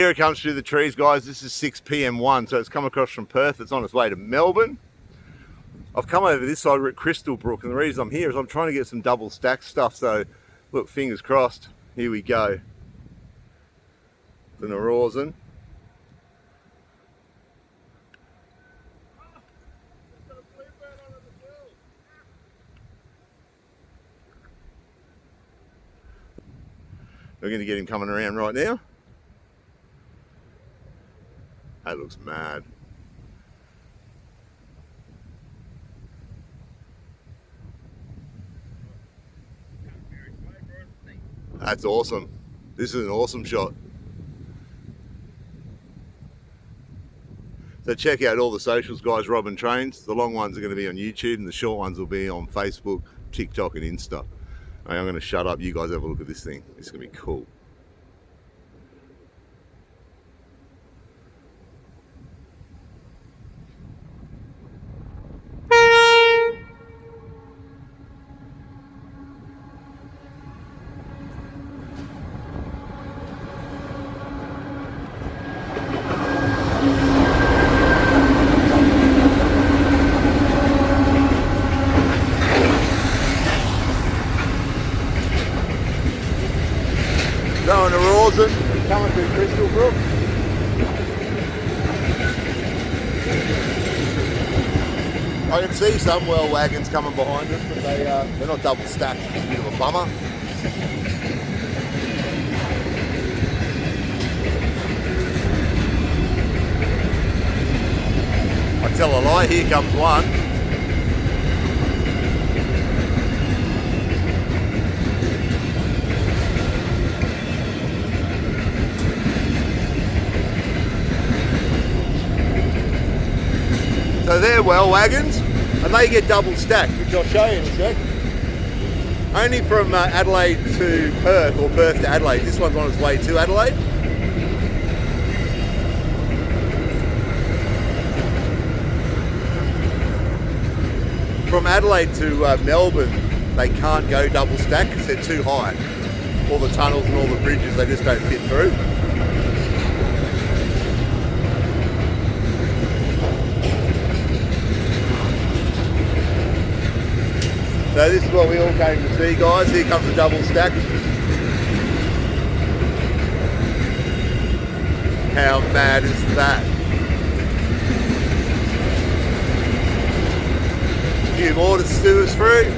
Here it comes through the trees, guys. This is 6 PM1, so it's come across from Perth. It's on its way to Melbourne. I've come over this side. We're at Crystal Brook, and the reason I'm here is I'm trying to get some double stack stuff. So, look, fingers crossed. Here we go. The Aurizon. We're going to get him coming around right now. That looks mad. That's awesome. This is an awesome shot. So check out all the socials, guys. Robbing Trains. The long ones are going to be on YouTube, and the short ones will be on Facebook, TikTok, and Insta. I'm going to shut up. You guys have a look at this thing. It's going to be cool. So an Aurizon coming through Crystal Brook. I can see some well wagons coming behind us, but they're not double stacked. It's a bit of a bummer. I tell a lie, here comes one. So they're well wagons, and they get double stacked, which I'll show you in a sec. Only from Adelaide to Perth, or Perth to Adelaide. This one's on its way to Adelaide. From Adelaide to Melbourne, they can't go double stacked because they're too high. All the tunnels and all the bridges, they just don't fit through. So this is what we all came to see, guys. Here comes the double stack. How mad is that? A few more to stew us through.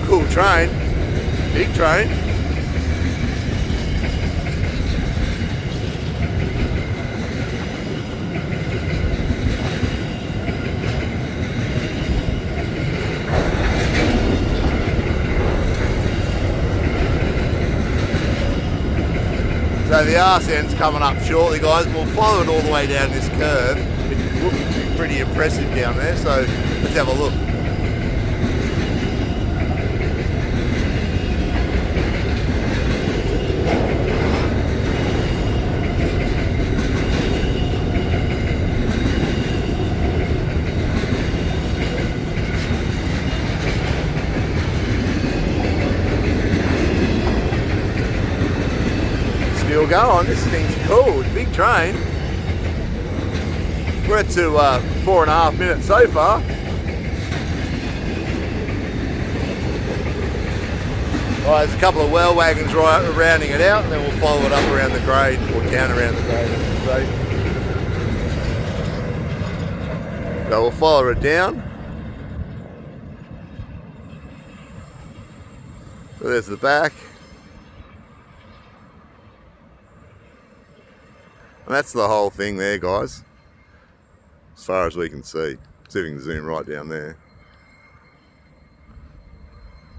Cool train. Big train. So the arse end's coming up shortly, guys. We'll follow it all the way down this curve. It looks pretty impressive down there, so let's have a look. Still going. This thing's cool. It's a big train. We're at to 4.5 minutes so far. Well, there's a couple of well wagons rounding it out, and then we'll follow it up around the grade, or down around the grade, I should say. So we'll follow it down. So there's the back. And that's the whole thing there, guys, as far as we can see. See if we can zoom right down there.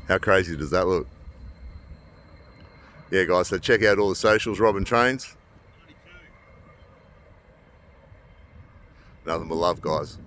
How crazy does that look? Yeah, guys, so check out all the socials, Robbing Trains. Nothing but love, guys.